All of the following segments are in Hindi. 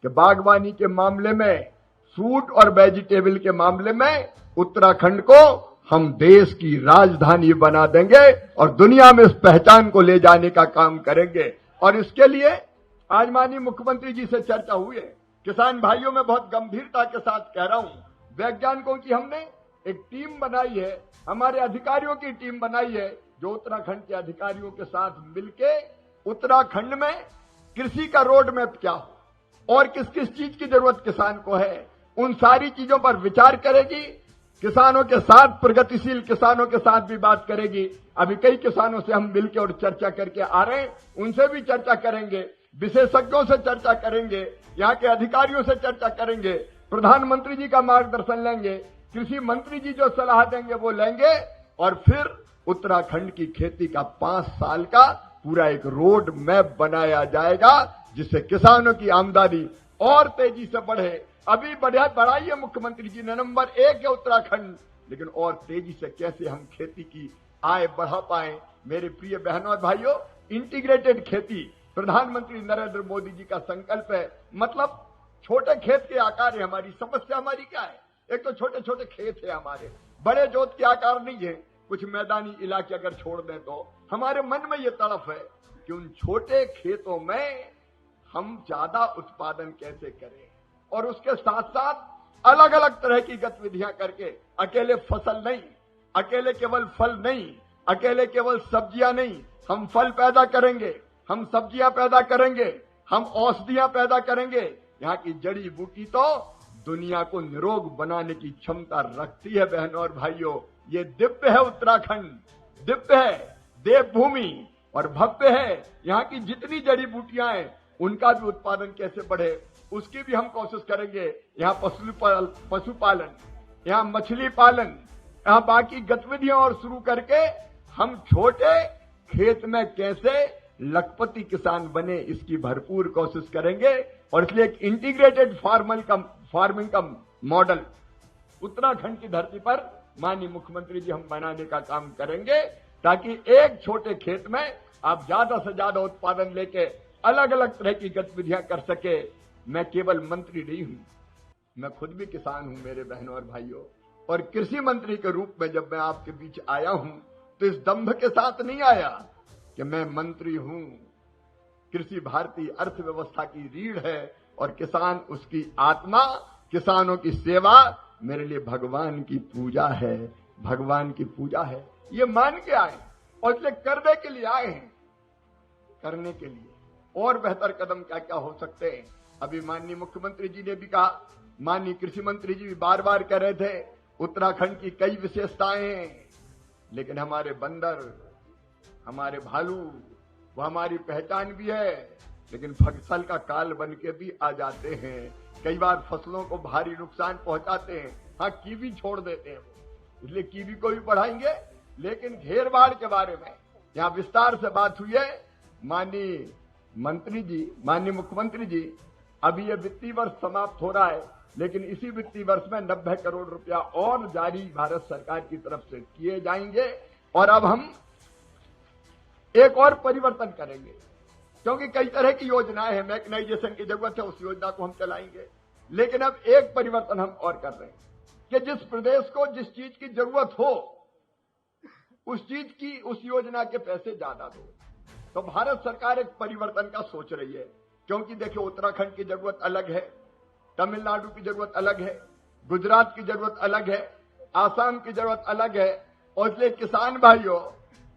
कि बागवानी के मामले में, फ्रूट और वेजिटेबल के मामले में उत्तराखंड को हम देश की राजधानी बना देंगे और दुनिया में इस पहचान को ले जाने का काम करेंगे। और इसके लिए आज माननीय मुख्यमंत्री जी से चर्चा हुई है। किसान भाइयों में बहुत गंभीरता के साथ कह रहा हूं, वैज्ञानिकों की हमने एक टीम बनाई है, हमारे अधिकारियों की टीम बनाई है, जो उत्तराखंड के अधिकारियों के साथ मिलके उत्तराखंड में कृषि का रोड मैप क्या हो और किस किस चीज की जरूरत किसान को है, उन सारी चीजों पर विचार करेगी। किसानों के साथ, प्रगतिशील किसानों के साथ भी बात करेगी। अभी कई किसानों से हम मिलकर और चर्चा करके आ रहे हैं, उनसे भी चर्चा करेंगे, विशेषज्ञों से चर्चा करेंगे, यहाँ के अधिकारियों से चर्चा करेंगे, प्रधानमंत्री जी का मार्गदर्शन लेंगे, कृषि मंत्री जी जो सलाह देंगे वो लेंगे और फिर उत्तराखंड की खेती का 5 साल का पूरा एक रोड मैप बनाया जाएगा, जिससे किसानों की आमदनी और तेजी से बढ़े। अभी बढ़ाई है मुख्यमंत्री जी ने, नंबर 1 है उत्तराखंड, लेकिन और तेजी से कैसे हम खेती की आय बढ़ा पाए। मेरे प्रिय बहनों और भाइयों, इंटीग्रेटेड खेती प्रधानमंत्री नरेंद्र मोदी जी का संकल्प है। मतलब छोटे खेत के आकार है हमारी समस्या। हमारी क्या है, एक तो छोटे छोटे खेत है हमारे, बड़े जोत के आकार नहीं है। कुछ मैदानी इलाके अगर छोड़ दें तो हमारे मन में ये तड़फ है कि उन छोटे खेतों में हम ज्यादा उत्पादन कैसे करें और उसके साथ साथ अलग अलग तरह की गतिविधियां करके, अकेले फसल नहीं, अकेले केवल फल नहीं, अकेले केवल सब्जियां नहीं, हम फल पैदा करेंगे, हम सब्जियां पैदा करेंगे, हम औषधियां पैदा करेंगे। यहाँ की जड़ी बूटी तो दुनिया को निरोग बनाने की क्षमता रखती है। बहनों और भाइयों, ये दिव्य है उत्तराखंड, दिव्य है, देवभूमि और भव्य है। यहाँ की जितनी जड़ी बूटियां हैं उनका भी उत्पादन कैसे बढ़े उसकी भी हम कोशिश करेंगे। यहाँ पशुपालन, यहाँ मछली पालन, यहाँ बाकी गतिविधियां और शुरू करके हम छोटे खेत में कैसे लखपति किसान बने, इसकी भरपूर कोशिश करेंगे। और इसलिए एक इंटीग्रेटेड फार्मिंग का मॉडल उत्तराखंड की धरती पर माननीय मुख्यमंत्री जी हम बनाने का काम करेंगे, ताकि एक छोटे खेत में आप ज्यादा से ज्यादा उत्पादन लेके अलग अलग तरह की गतिविधियां कर सके। मैं केवल मंत्री नहीं हूं, मैं खुद भी किसान हूं मेरे बहनों और भाइयों। और कृषि मंत्री के रूप में जब मैं आपके बीच आया हूं तो इस दंभ के साथ नहीं आया कि मैं मंत्री हूं। कृषि भारतीय अर्थव्यवस्था की रीढ़ है और किसान उसकी आत्मा, किसानों की सेवा मेरे लिए भगवान की पूजा है, भगवान की पूजा है। ये मान के आए और इसलिए करने के लिए आए हैं, करने के लिए और बेहतर कदम क्या क्या हो सकते हैं। अभी माननीय मुख्यमंत्री जी ने भी कहा, माननीय कृषि मंत्री जी भी बार बार कह रहे थे, उत्तराखंड की कई विशेषताएं हैं, लेकिन हमारे बंदर, हमारे भालू, वो हमारी पहचान भी है, लेकिन फसल का काल बन के भी आ जाते हैं। कई बार फसलों को भारी नुकसान पहुंचाते हैं। हाँ, कीवी छोड़ देते हैं, इसलिए कीवी को भी बढ़ाएंगे। लेकिन घेर बाढ़ के बारे में यहाँ विस्तार से बात हुई है। माननीय मंत्री जी, माननीय मुख्यमंत्री जी, अभी ये वित्तीय वर्ष समाप्त हो रहा है, लेकिन इसी वित्तीय वर्ष में 90 करोड़ रुपया और जारी भारत सरकार की तरफ से किए जाएंगे। और अब हम एक और परिवर्तन करेंगे, क्योंकि कई तरह की योजनाएं हैं, मैकेनाइजेशन की जरूरत है, उस योजना को हम चलाएंगे। लेकिन अब एक परिवर्तन हम और कर रहे हैं कि जिस प्रदेश को जिस चीज की जरूरत हो उस चीज की, उस योजना के पैसे ज्यादा दो। तो भारत सरकार एक परिवर्तन का सोच रही है, क्योंकि देखिए उत्तराखंड की जरूरत अलग है, तमिलनाडु की जरूरत अलग है, गुजरात की जरूरत अलग है, आसाम की जरूरत अलग है। और इसलिए किसान भाइयों,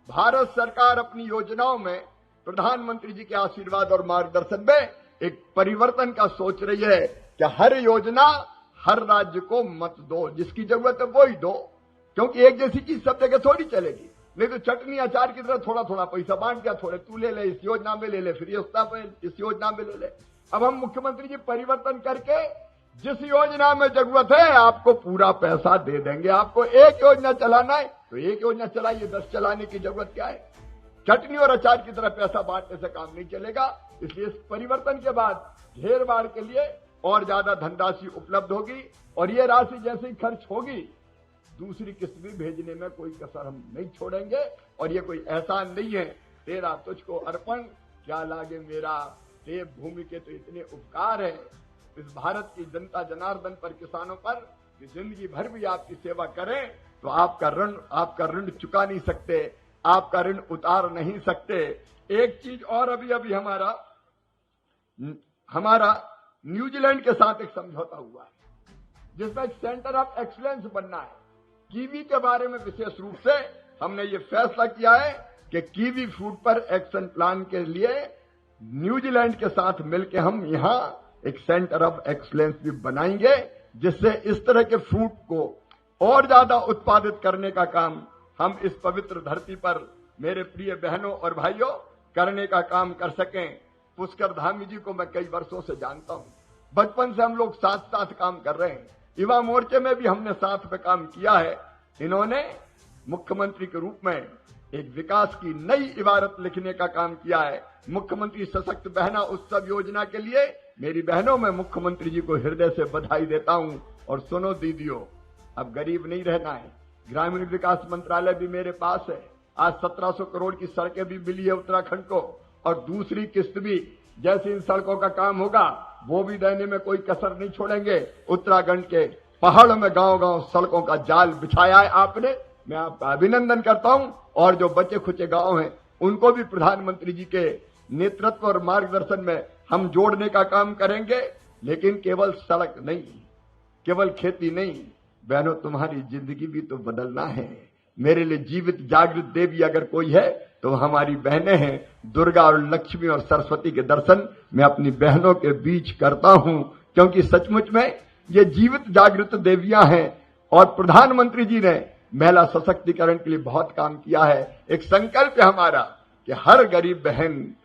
भारत सरकार अपनी योजनाओं में प्रधानमंत्री जी के आशीर्वाद और मार्गदर्शन में एक परिवर्तन का सोच रही है कि हर योजना हर राज्य को मत दो, जिसकी जरूरत है वो ही दो, क्योंकि एक जैसी चीज सब जगह थोड़ी चलेगी। नहीं तो चटनी अचार की तरह थोड़ा थोड़ा पैसा बांट दिया, थोड़े तू ले ले, इस योजना में ले ले, फिर इस योजना में ले ले। अब हम मुख्यमंत्री जी परिवर्तन करके जिस योजना में जरूरत है आपको पूरा पैसा दे देंगे। आपको एक योजना चलाना है तो एक योजना चलाइए, 10 चलाने की जरूरत क्या है। चटनी और अचार की तरह पैसा बांटने से काम नहीं चलेगा। इसलिए इस परिवर्तन के बाद घेर बाढ़ के लिए और ज्यादा धनराशि उपलब्ध होगी और ये राशि जैसे ही खर्च होगी दूसरी किस्त भी भेजने में कोई कसर हम नहीं छोड़ेंगे। और ये कोई एहसान नहीं है, तेरा तुझको अर्पण क्या लागे मेरा, देव भूमि के तो इतने उपकार है। इस भारत की जनता जनार्दन पर, किसानों पर कि जिंदगी भर भी आपकी सेवा करें तो आपका ऋण चुका नहीं सकते, आपका ऋण उतार नहीं सकते। एक चीज और, अभी हमारा न्यूजीलैंड के साथ एक समझौता हुआ है जिसमें एक सेंटर ऑफ एक्सीलेंस बनना है। कीवी के बारे में विशेष रूप से हमने ये फैसला किया है कि कीवी फ्रूट पर एक्शन प्लान के लिए न्यूजीलैंड के साथ मिलकर हम यहां एक सेंटर ऑफ एक्सीलेंस भी बनाएंगे, जिससे इस तरह के फ्रूट को और ज्यादा उत्पादित करने का काम हम इस पवित्र धरती पर, मेरे प्रिय बहनों और भाइयों, करने का काम कर सकें। पुष्कर धामी जी को मैं कई वर्षों से जानता हूं, बचपन से हम लोग साथ साथ काम कर रहे हैं। युवा मोर्चे में भी हमने साथ में काम किया है। इन्होंने मुख्यमंत्री के रूप में एक विकास की नई इबारत लिखने का काम किया है। मुख्यमंत्री सशक्त बहना उत्सव योजना के लिए मेरी बहनों, मैं मुख्यमंत्री जी को हृदय से बधाई देता हूं। और सुनो दीदियों, अब गरीब नहीं रहना है। ग्रामीण विकास मंत्रालय भी मेरे पास है। आज 1700 करोड़ की सड़कें भी मिली है उत्तराखंड को, और दूसरी किस्त भी, जैसे इन सड़कों का काम होगा वो भी देने में कोई कसर नहीं छोड़ेंगे। उत्तराखंड के पहाड़ों में गांव गांव सड़कों का जाल बिछाया है आपने, मैं आपका अभिनंदन करता हूं। और जो बचे खुचे गांव हैं उनको भी प्रधानमंत्री जी के नेतृत्व और मार्गदर्शन में हम जोड़ने का काम करेंगे। लेकिन केवल सड़क नहीं, केवल खेती नहीं, बहनों तुम्हारी जिंदगी भी तो बदलना है। मेरे लिए जीवित जागृत देवी अगर कोई है तो हमारी बहनें हैं। दुर्गा और लक्ष्मी और सरस्वती के दर्शन मैं अपनी बहनों के बीच करता हूं, क्योंकि सचमुच में ये जीवित जागृत देवियां हैं। और प्रधानमंत्री जी ने महिला सशक्तिकरण के लिए बहुत काम किया है। एक संकल्प है हमारा कि हर गरीब बहन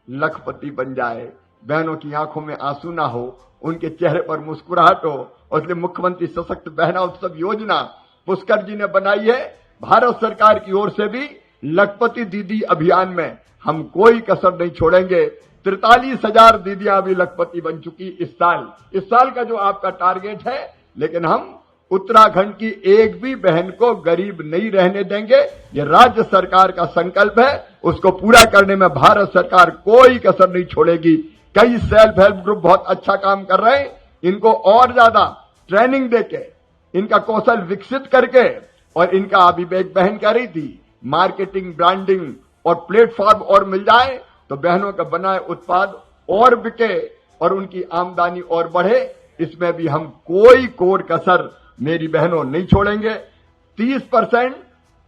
लखपति बन जाए, बहनों की आंखों में आंसू ना हो, उनके चेहरे पर मुस्कुराहट हो। और इसलिए मुख्यमंत्री सशक्त बहना उत्सव योजना पुष्कर जी ने बनाई है। भारत सरकार की ओर से भी लखपति दीदी अभियान में हम कोई कसर नहीं छोड़ेंगे। 43,000 दीदियां अभी लखपति बन चुकी इस साल का जो आपका टारगेट है। लेकिन हम उत्तराखंड की एक भी बहन को गरीब नहीं रहने देंगे। ये राज्य सरकार का संकल्प है, उसको पूरा करने में भारत सरकार कोई कसर नहीं छोड़ेगी। कई सेल्फ हेल्प ग्रुप बहुत अच्छा काम कर रहे हैं। इनको और ज्यादा ट्रेनिंग देके, इनका कौशल विकसित करके, और इनका अभी एक बहन कह रही थी मार्केटिंग, ब्रांडिंग और प्लेटफॉर्म और मिल जाए तो बहनों का बनाए उत्पाद और बिके और उनकी आमदनी और बढ़े। इसमें भी हम कोई कोर कसर मेरी बहनों नहीं छोड़ेंगे। 30%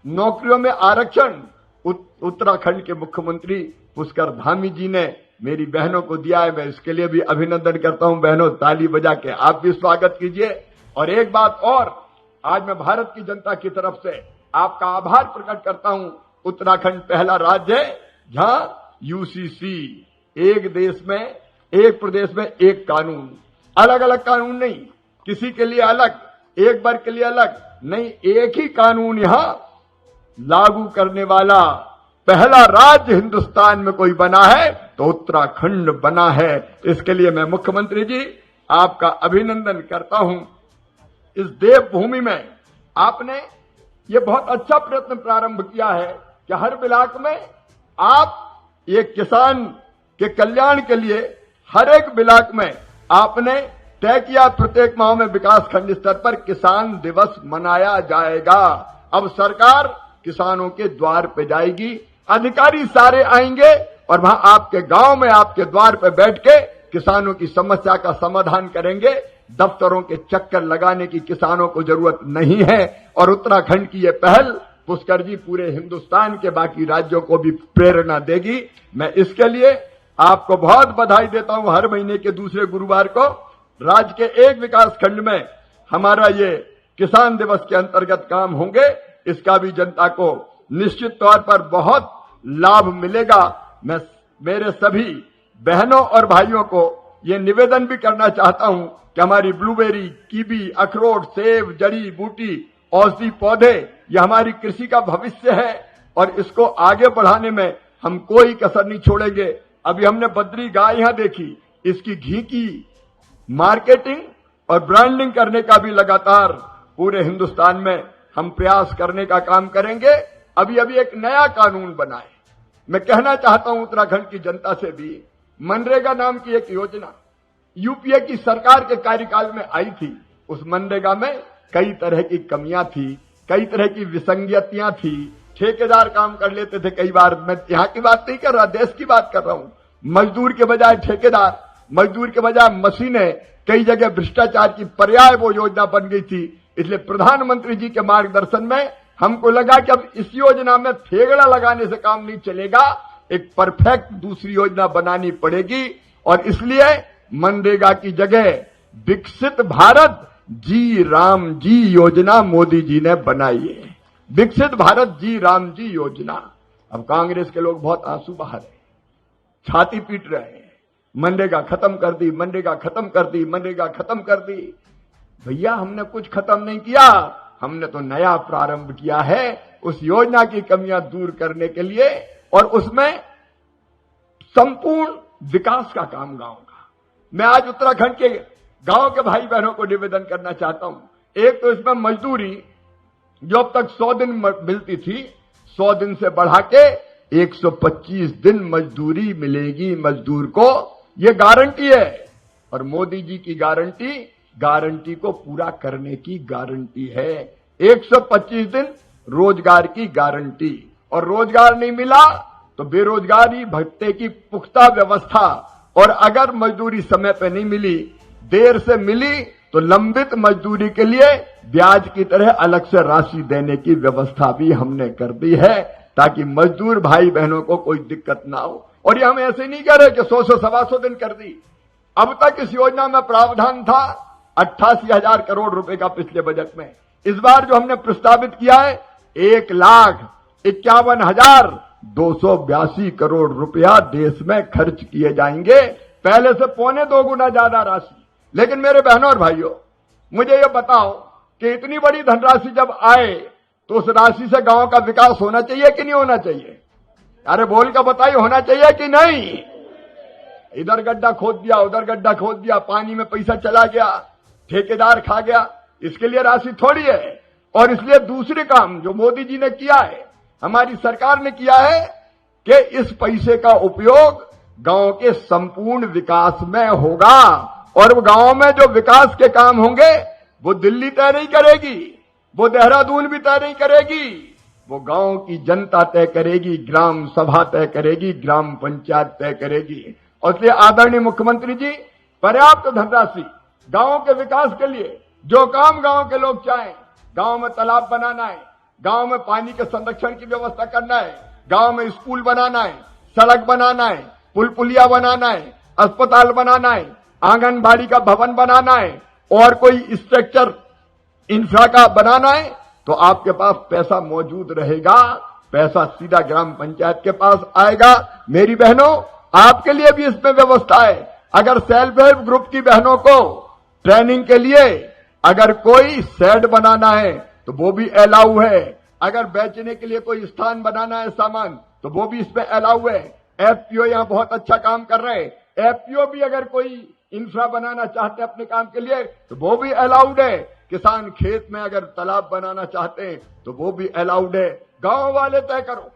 नौकरियों में आरक्षण उत्तराखंड के मुख्यमंत्री पुष्कर धामी जी ने मेरी बहनों को दिया है। मैं इसके लिए भी अभिनंदन करता हूं। बहनों ताली बजा के आप भी स्वागत कीजिए। और एक बात और, आज मैं भारत की जनता की तरफ से आपका आभार प्रकट करता हूं। उत्तराखंड पहला राज्य है जहां यूसीसी, एक देश में, एक प्रदेश में एक कानून, अलग अलग कानून नहीं, किसी के लिए अलग, एक वर्ग के लिए अलग नहीं, एक ही कानून यहां लागू करने वाला पहला राज्य हिंदुस्तान में कोई बना है तो उत्तराखंड बना है। इसके लिए मैं मुख्यमंत्री जी आपका अभिनंदन करता हूं। इस देवभूमि में आपने ये बहुत अच्छा प्रयत्न प्रारंभ किया है कि हर ब्लॉक में आप एक किसान के कल्याण के लिए हर एक ब्लॉक में आपने तय किया प्रत्येक माह में विकास खंड स्तर पर किसान दिवस मनाया जाएगा। अब सरकार किसानों के द्वार पे जाएगी, अधिकारी सारे आएंगे और वहां आपके गांव में आपके द्वार पे बैठ के किसानों की समस्या का समाधान करेंगे। दफ्तरों के चक्कर लगाने की किसानों को जरूरत नहीं है। और उत्तराखंड की ये पहल पुष्कर जी पूरे हिंदुस्तान के बाकी राज्यों को भी प्रेरणा देगी। मैं इसके लिए आपको बहुत बधाई देता हूं। हर महीने के दूसरे गुरुवार को राज्य के एक विकास खंड में हमारा ये किसान दिवस के अंतर्गत काम होंगे। इसका भी जनता को निश्चित तौर पर बहुत लाभ मिलेगा। मैं मेरे सभी बहनों और भाइयों को ये निवेदन भी करना चाहता हूं कि हमारी ब्लूबेरी, कीवी, अखरोट, सेब, जड़ी बूटी, औषधि पौधे, ये हमारी कृषि का भविष्य है और इसको आगे बढ़ाने में हम कोई कसर नहीं छोड़ेंगे। अभी हमने बद्री गाय यहां देखी, इसकी घी की मार्केटिंग और ब्रांडिंग करने का भी लगातार पूरे हिंदुस्तान में हम प्रयास करने का काम करेंगे। अभी एक नया कानून बना है। मैं कहना चाहता हूं उत्तराखंड की जनता से भी, मनरेगा नाम की एक योजना, यूपीए की सरकार के कार्यकाल में आई थी, उस मनरेगा में कई तरह की कमियां थी, कई तरह की विसंगतियां थी। ठेकेदार काम कर लेते थे कई बार। मैं यहां की बात नहीं कर रहा, देश की बात कर रहा हूं। मजदूर के बजाय ठेकेदार, मजदूर के बजाय मशीनें, कई जगह भ्रष्टाचार की पर्याय वो योजना बन गई थी। इसलिए प्रधानमंत्री जी के मार्गदर्शन में हमको लगा कि अब इस योजना में फेगड़ा लगाने से काम नहीं चलेगा, एक परफेक्ट दूसरी योजना बनानी पड़ेगी। और इसलिए मनरेगा की जगह विकसित भारत जी राम जी योजना मोदी जी ने बनाई है। विकसित भारत जी राम जी योजना। अब कांग्रेस के लोग बहुत आंसू बहा रहे हैं, छाती पीट रहे हैं, मनरेगा खत्म कर दी, मनरेगा खत्म कर दी, मनरेगा खत्म कर दी। भैया हमने कुछ खत्म नहीं किया, हमने तो नया प्रारंभ किया है उस योजना की कमियां दूर करने के लिए और उसमें संपूर्ण विकास का काम गांव का। मैं आज उत्तराखंड के गांव के भाई बहनों को निवेदन करना चाहता हूं। एक तो इसमें मजदूरी जो अब तक 100 दिन मिलती थी, 100 दिन से बढ़ा के 125 दिन मजदूरी मिलेगी मजदूर को, यह गारंटी है। और मोदी जी की गारंटी को पूरा करने की गारंटी है। 125 दिन रोजगार की गारंटी। और रोजगार नहीं मिला तो बेरोजगारी भत्ते की पुख्ता व्यवस्था। और अगर मजदूरी समय पे नहीं मिली, देर से मिली, तो लंबित मजदूरी के लिए ब्याज की तरह अलग से राशि देने की व्यवस्था भी हमने कर दी है, ताकि मजदूर भाई बहनों को कोई दिक्कत ना हो। और ये हम ऐसे नहीं कह रहे कि 100 से 125 दिन कर दी। अब तक इस योजना में प्रावधान था 88,000 करोड़ रुपए का पिछले बजट में। इस बार जो हमने प्रस्तावित किया है 1,51,282 करोड़ रुपया देश में खर्च किए जाएंगे, पहले से 1.25 गुना ज्यादा राशि। लेकिन मेरे बहनों और भाइयों, मुझे ये बताओ कि इतनी बड़ी धनराशि जब आए तो उस राशि से गांव का विकास होना चाहिए कि नहीं होना चाहिए? अरे बोल कर बताइए, होना चाहिए कि नहीं? इधर गड्ढा खोद दिया, उधर गड्ढा खोद दिया, पानी में पैसा चला गया, ठेकेदार खा गया, इसके लिए राशि थोड़ी है। और इसलिए दूसरे काम जो मोदी जी ने किया है, हमारी सरकार ने किया है कि इस पैसे का उपयोग गांव के संपूर्ण विकास में होगा। और वो गांव में जो विकास के काम होंगे वो दिल्ली तय नहीं करेगी, वो देहरादून भी तय नहीं करेगी, वो गांव की जनता तय करेगी, ग्राम सभा तय करेगी, ग्राम पंचायत तय करेगी। और इसलिए आदरणीय मुख्यमंत्री जी, पर्याप्त धनराशि गांव के विकास के लिए जो काम गांव के लोग चाहें, गांव में तालाब बनाना है, गांव में पानी के संरक्षण की व्यवस्था करना है, गांव में स्कूल बनाना है, सड़क बनाना है, पुल पुलिया बनाना है, अस्पताल बनाना है, आंगनबाड़ी का भवन बनाना है और कोई स्ट्रक्चर इंफ्रा का बनाना है, तो आपके पास पैसा मौजूद रहेगा, पैसा सीधा ग्राम पंचायत के पास आएगा। मेरी बहनों, आपके लिए भी इसमें व्यवस्था है। अगर सेल्फ हेल्प ग्रुप की बहनों को ट्रेनिंग के लिए अगर कोई शेड बनाना है तो वो भी अलाउ है। अगर बेचने के लिए कोई स्थान बनाना है सामान, तो वो भी इसमें अलाउ है। एफपीओ यहां बहुत अच्छा काम कर रहे हैं। एफपीओ भी अगर कोई इंफ्रा बनाना चाहते हैं अपने काम के लिए तो वो भी अलाउड है। किसान खेत में अगर तालाब बनाना चाहते हैं तो वो भी अलाउड है। गांव वाले तय करो।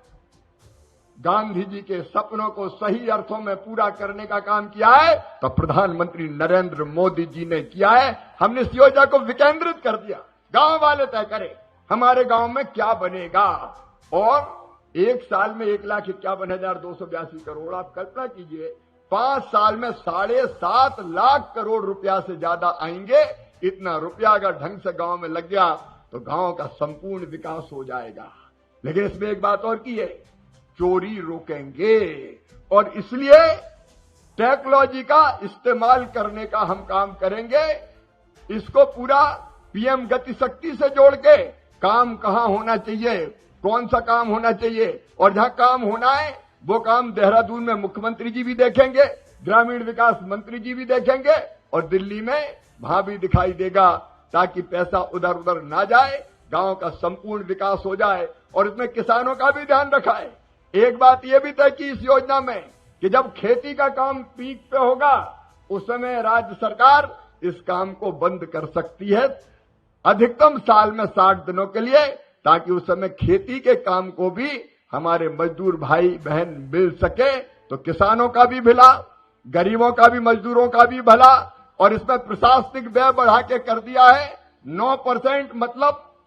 गांधी जी के सपनों को सही अर्थों में पूरा करने का काम किया है तो प्रधानमंत्री नरेंद्र मोदी जी ने किया है। हमने इस योजना को विकेंद्रित कर दिया। गांव वाले तय करें हमारे गांव में क्या बनेगा। और एक साल में 1,51,282 करोड़, आप कल्पना कीजिए 5 साल में 7.5 लाख करोड़ रुपया से ज्यादा आएंगे। इतना रुपया अगर ढंग से गांव में लग गया तो गांव का संपूर्ण विकास हो जाएगा। लेकिन इसमें एक बात और की है, चोरी रोकेंगे और इसलिए टेक्नोलॉजी का इस्तेमाल करने का हम काम करेंगे। इसको पूरा पीएम गति शक्ति से जोड़ के काम कहां होना चाहिए, कौन सा काम होना चाहिए और जहां काम होना है वो काम देहरादून में मुख्यमंत्री जी भी देखेंगे, ग्रामीण विकास मंत्री जी भी देखेंगे और दिल्ली में वहां भी दिखाई देगा, ताकि पैसा उधर उधर ना जाए, गांव का संपूर्ण विकास हो जाए। और इसमें किसानों का भी ध्यान रखा है। एक बात यह भी तय की इस योजना में कि जब खेती का काम पीक पे होगा उस समय राज्य सरकार इस काम को बंद कर सकती है अधिकतम साल में 60 दिनों के लिए, ताकि उस समय खेती के काम को भी हमारे मजदूर भाई बहन मिल सके। तो किसानों का भी भला, गरीबों का भी, मजदूरों का भी भला, और इसमें प्रशासनिक व्यय बढ़ा के कर दिया है 9%, मतलब